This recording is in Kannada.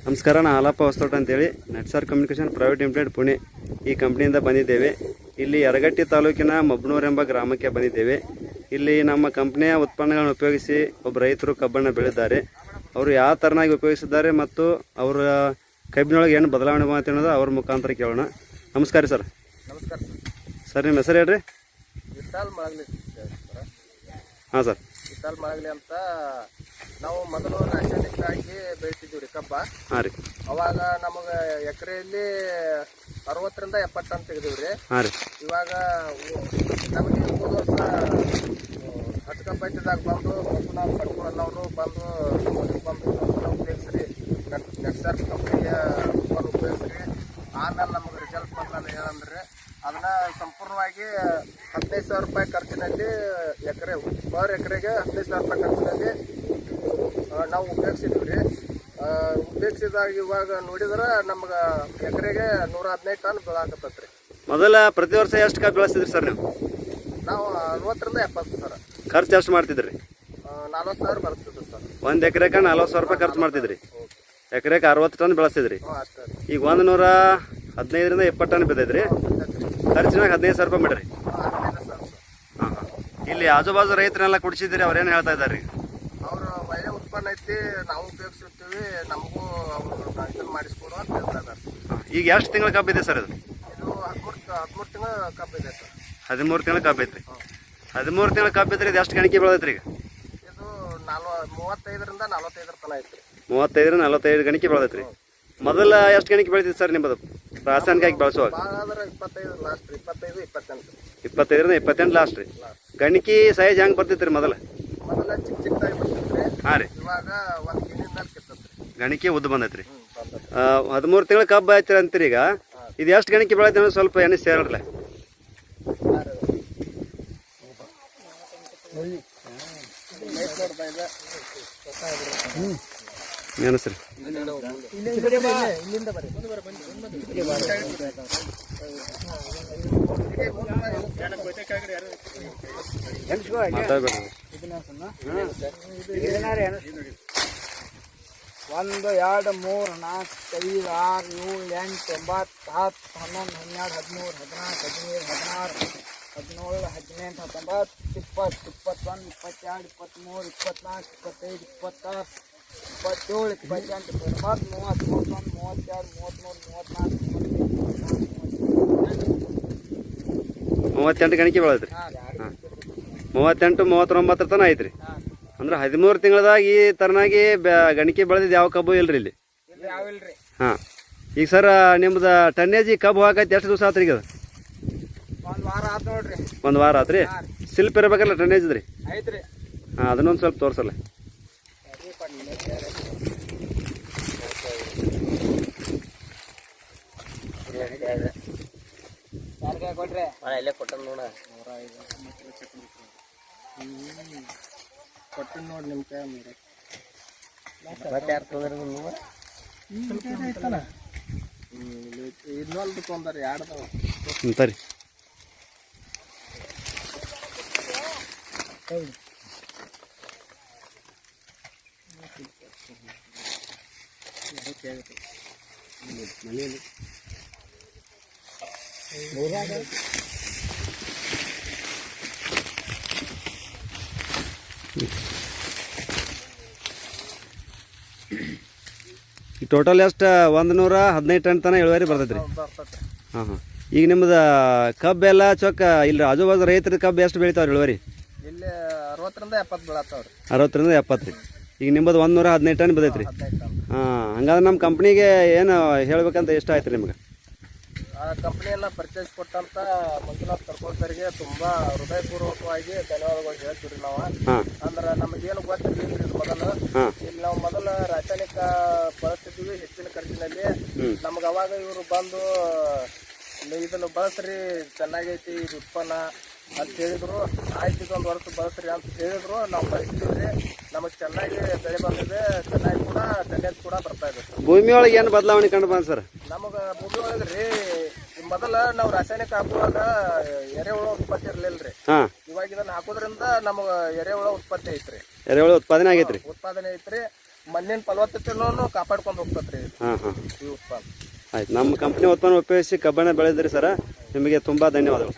ನಮಸ್ಕಾರ, ನಾನು ಹಾಲಪ್ಪ ಹೊಸತೋಟ ಅಂತೇಳಿ ನೆಟ್ಸಾರ್ ಕಮ್ಯುನಿಕೇಷನ್ ಪ್ರೈವೇಟ್ ಲಿಮಿಟೆಡ್ ಪುಣೆ ಈ ಕಂಪ್ನಿಯಿಂದ ಬಂದಿದ್ದೇವೆ. ಇಲ್ಲಿ ಯರಗಟ್ಟಿ ತಾಲೂಕಿನ ಮಬ್ನೂರ್ ಎಂಬ ಗ್ರಾಮಕ್ಕೆ ಬಂದಿದ್ದೇವೆ. ಇಲ್ಲಿ ನಮ್ಮ ಕಂಪ್ನಿಯ ಉತ್ಪನ್ನಗಳನ್ನು ಉಪಯೋಗಿಸಿ ಒಬ್ಬ ರೈತರು ಕಬ್ಬನ್ನು ಬೆಳೆದಿದ್ದಾರೆ. ಅವರು ಯಾವ ಥರನಾಗಿ ಉಪಯೋಗಿಸಿದ್ದಾರೆ ಮತ್ತು ಅವರ ಕಬ್ಬಿನೊಳಗೆ ಏನು ಬದಲಾವಣೆ ಮಾತು ಅನ್ನೋದು ಅವ್ರ ಮುಖಾಂತರ ಕೇಳೋಣ. ನಮಸ್ಕಾರ ಸರ್. ನಮಸ್ಕಾರ ಸರ್, ನಿಮ್ಮ ಹೆಸರು ಹೇಳ್ರಿ. ವಿಠಾಲ್ ಮಾಗಲಿ. ಹಾಂ ಸರ್. ವಿಠಾಲ್ ಮಾಗಲಿ ಅಂತ ನಾವು ಮೊದಲು ರಾಸಾಯನಿಕ ಹಾಕಿ ಬೆಳಿತಿದ್ದೀವಿ ರೀ ಕಬ್ಬ. ಹಾಂ ರೀ. ಅವಾಗ ನಮಗೆ ಎಕರೆಯಲ್ಲಿ 60 ರಿಂದ 70 ಟನ್ ತೆಗೆದೀವಿ ರೀ. ಹಾಂ ರೀ. ಇವಾಗ ನಮಗೆ 3 ವರ್ಷ ಹತ್ತು ಕಬ್ಬ ಹಚ್ಚಿದಾಗ ಬಂದು ನಾವು ಪಡ್ಕೊಳ್ಳೋರು ಬಂದು ಉಪಯೋಗಿಸ್ರಿ, ನೆಟ್ಸಾರ್ ಕಂಪ್ನಿಗೆ ಉಪಯೋಗಿಸ್ರಿ. ಆಮೇಲೆ ನಮಗೆ ರಿಸಲ್ಟ್ ಬಂದ ಏನಂದ್ರೆ ಅದನ್ನ ಸಂಪೂರ್ಣವಾಗಿ 15,000 ರೂಪಾಯಿ ಖರ್ಚಿನಲ್ಲಿ ಪರ್ ಎಕರೆಗೆ 15,000 ರೂಪಾಯಿ ಖರ್ಚಿನಲ್ಲಿ ನಾವು ಉಪಯೋಗಿಸಿದ್ವಿ ರೀ. ಉಪಯೋಗಿಸಿದಾಗ ಇವಾಗ ನೋಡಿದ್ರೆ ನಮ್ಗೆ ಎಕರೆಗೆ 115 ಟನ್ ಬೆಳಾಕತ್ತೈತೆ ರೀ. ಮೊದಲ ಪ್ರತಿ ವರ್ಷ ಎಷ್ಟು ಕಬ್ಬು ಬೆಳೆಸ್ತಿದ್ರಿ ಸರ್ ನೀವು? ನಾವು 60 ರಿಂದ 70 ಸರ್. ಖರ್ಚು ಎಷ್ಟು ಮಾಡ್ತಿದ್ರಿ? 40,000 ಬರ್ತದೆ ಸರ್. ಒಂದು ಎಕರೆಗೆ 40,000 ರೂಪಾಯಿ ಖರ್ಚು ಮಾಡ್ತಿದ್ರಿ. ಎಕರೆಗೆ 60 ಟನ್ ಬೆಳೆಸ್ತಿದ್ರಿ. ಅಷ್ಟೇ. ಈಗ 115 ರಿಂದ 20 ಟನ್ ಬಿದ್ದೈತ್ರಿ. ಖರ್ಚಿನಾಗ 15,000 ರೂಪಾಯಿ ಮಾಡ್ರಿ. ಹಾಂ ಹಾಂ. ಇಲ್ಲಿ ಆಜು ಬಾಜು ರೈತರೆಲ್ಲ ಕುಡಿಸಿದ್ರಿ, ಅವ್ರೇನು ಹೇಳ್ತಾ ಇದ್ದಾರೆ? ಅವರು ಒಳ್ಳೆ ಉತ್ಪನ್ನ ಐತಿ, ನಾವು ಉಪಯೋಗಿಸಿರ್ತೀವಿ, ನಮಗೂ ಅವರು ಇದನ್ನು ಮಾಡಿಸ್ಕೊಡು ಅಂತ ಹೇಳ್ತಾ ಇದ್ದಾರೆ. ಈಗ ಎಷ್ಟು ತಿಂಗಳ ಕಬ್ಬು ಇದೆ ಸರ್? ಇದು 13 ತಿಂಗಳ ಕಬ್ಬು ಇದೆ ಸರ್. 13 ತಿಂಗಳ ಕಬ್ಬು ಐತ್ರಿ. 13 ತಿಂಗಳ ಕಬ್ಬು ಐತ್ರಿ. ಇದು ಎಷ್ಟು ಗಣಿಕೆ ಬೆಳೆದೈತ್ರಿ? ಈಗ ಇದು 35 ರಿಂದ 45 ತನ ಐತ್ರಿ. 35 ರಿಂದ 45 ಗಣಿಕೆ ಬೆಳೆದೈತ್ರಿ. ಮೊದಲ ಎಷ್ಟು ಗಣಿಕೆ ಬೆಳೆದಿತ್ತು ಸರ್ ನಿಮ್ಮದು ರಾಸಾಯನಿಕ ಹಾಕಿ ಬೆಳೆಸುವಾಗ? ಭಾಳ ಆದ್ರೆ 25 ಲಾಸ್ಟ್ ರೀ. 25, 28. 25 ರಿಂದ 28 ಲಾಸ್ಟ್ ರೀ. ಗಣಿಕೆ ಸೈಜ್ ಹೆಂಗೆ ಬರ್ತಿತ್ತು ರೀ ಮೊದಲ ಚಿಕ್ಕ ಚಿಕ್ಕದಾಗಿ ಬರ್ತಿದ್ರಿ. ಹಾಂ ರೀ. ಇವಾಗ 1 ಕಿಲೋಮೀಟರ್ ಮೇಲೆ ಕಿತ್ತತ್ರಿ. ಗಣಿಕೆ ಉದ್ದ ಬಂದೈತ್ರಿ. 13 ತಿಂಗಳ ಕಬ್ಬು ಆಯ್ತು ಅಂತೀರಿ. ಈಗ ಇದು ಎಷ್ಟು ಗಣಿಕೆ ಬೆಳೆದ ಸ್ವಲ್ಪ ಎಣ್ಣೆ ಸೇರಲ್ಲ? ಏನು ಸರ್? ಮಾತಾಡ್ಬೇಡ. 1 2 3 4 5 6 7 8 9 10 11 12 13 14 15 16 17 18 19 20 21 22 23 24 25 26 27 28 29 30 31 32 33 34 38 ಗಣಿಕೆ ಬೆಳೆದ್ರಿ. ಹಾಂ, 38 39 ತನ ಐತ್ರಿ. ಅಂದ್ರೆ 13 ತಿಂಗಳದಾಗ ಈ ತರನಾಗಿ ಗಣಿಕೆ ಬೆಳೆದಿದ್ದು ಯಾವ ಕಬ್ಬು ಇಲ್ರಿ ಇಲ್ಲಿ? ಹಾಂ. ಈಗ ಸರ್, ನಿಮ್ದು ಟನ್ನೇಜ್ ಕಬ್ಬು ಹಾಕೈತಿ ಎಷ್ಟು ದಿವಸ ಆತ್ರಿ? ಈಗ 1 ವಾರ ಆತು ನೋಡ್ರಿ. 1 ವಾರ ಆತ್ರಿ. ಸಿಲ್ಪ್ ಇರ್ಬೇಕಲ್ಲ ಟನ್ನೇಜ್ ರೀ? ಐತ್ರಿ. ಹಾಂ, ಅದನ್ನೊಂದು ಸ್ವಲ್ಪ ತೋರ್ಸಲ್ಲ. ಕೊಟ್ರೆ ಇಲ್ಲೇ ಕೊಟ್ಟ ನೋಡ ಕೊಟ್ಟು ನೋಡಿ ನಿಮ್ಮ ಕೈ ಮೇಲೆ ಮತ್ತೆ ಯಾರು ತೊಂದ್ರೆ ಇನ್ನೊಂದು ತೊಂದರೆ ಎರಡದವ ಸರಿ. ಮನೆಯಲ್ಲಿ ಈ ಟೋಟಲ್ ಎಷ್ಟು 115 ಟನ್ ತನಕ ಇಳುವರಿ ಬರ್ತೈತ್ರಿ. ಹಾಂ ಹಾಂ. ಈಗ ನಿಮ್ದು ಕಬ್ಬೆಲ್ಲ ಚೊಕ್ಕ ಇಲ್ಲಿ ಆಜು ಬಾಜು ರೈತರ ಕಬ್ಬು ಎಷ್ಟು ಬೆಳಿತಾವ್ರಿ ಇಳುವರಿ? ಇಲ್ಲಿ 60 ರಿಂದ 70 ಬೆಳತಾವ್ರಿ. 60 ರಿಂದ 70 ರೀ. ಈಗ ನಿಮ್ಮದು 115 ಟನ್ ಬದೈತ್ರಿ. ಹಾಂ, ಹಂಗಾದ್ರೆ ನಮ್ಮ ಕಂಪ್ನಿಗೆ ಏನು ಹೇಳ್ಬೇಕಂತ ಇಷ್ಟ ಆಯ್ತು ನಿಮ್ಗೆ? ಆ ಕಂಪ್ನಿಯೆಲ್ಲ ಪರ್ಚೇಸ್ ಕೊಟ್ಟಂತ ಮಂಜುನಾಥ್ ಕರ್ಕೋಸರಿಗೆ ತುಂಬಾ ಹೃದಯಪೂರ್ವಕವಾಗಿ ಧನ್ಯವಾದಗಳು ಹೇಳ್ತೀವಿ ನಾವು. ಅಂದ್ರೆ ನಮಗೇನು ಗೊತ್ತಿರ್ಲಿಲ್ಲ ಮೊದಲು. ಇಲ್ಲಿ ನಾವು ಮೊದಲು ರಾಸಾಯನಿಕ ಬಳಸ್ತಿದ್ವಿ ಹೆಚ್ಚಿನ ಖರ್ಚಿನಲ್ಲಿ. ನಮ್ಗೆ ಅವಾಗ ಇವರು ಬಂದು ಇದನ್ನು ಬಳಸ್ರಿ, ಚೆನ್ನಾಗೈತಿ ಇದು ಉತ್ಪನ್ನ ಅಂತ ಹೇಳಿದ್ರು. ಆಯ್ತು, ಇದೊಂದು ವರ್ಷ ಬಳಸ್ರಿ ಅಂತ ಹೇಳಿದ್ರು. ನಾವು ಬಳಸಿದ್ವಿ. ನಮಗೆ ಚೆನ್ನಾಗಿ ಬೆಳೆ ಬಂದಿದೆ, ಚೆನ್ನಾಗಿ ಕೂಡ ಟನ್ನೇಜ್ ಕೂಡ ಬರ್ತಾ ಇದೆ. ಭೂಮಿ ಒಳಗೆ ಏನು ಬದಲಾವಣೆ ಕಂಡು ಬಂದ ಸರ್? ನಮಗೆ ಭೂಮಿ ಒಳಗೆ ರೀ ಮೊದಲ ನಾವು ರಾಸಾಯನಿಕ ಹಾಕುವಾಗ ಎರೆಹುಳ ಉತ್ಪತ್ತಿ ಇರಲಿಲ್ಲ ರೀ. ಇವಾಗ ಇದನ್ನ ಹಾಕೋದ್ರಿಂದ ನಮಗೆ ಎರೆಹುಳ ಉತ್ಪತ್ತಿ ಐತ್ರಿ. ಎರೆಹುಳ ಉತ್ಪಾದನೆ ಆಗೈತ್ರಿ. ಉತ್ಪಾದನೆ ಐತ್ರಿ. ಮಣ್ಣಿನ ಫಲವತ್ತತೆನೂ ಕಾಪಾಡ್ಕೊಂಡು ಹೋಗ್ತತ್ರಿ ಹಾಂ ಹಾಂ ಈ ಉತ್ಪನ್ನ. ಆಯ್ತು, ನಮ್ಮ ಕಂಪ್ನಿ ಉತ್ಪನ್ನ ಉಪಯೋಗಿಸಿ ಕಬ್ಬನ್ನು ಬೆಳೆದ್ರಿ ಸರ್, ನಿಮಗೆ ತುಂಬ ಧನ್ಯವಾದಗಳು.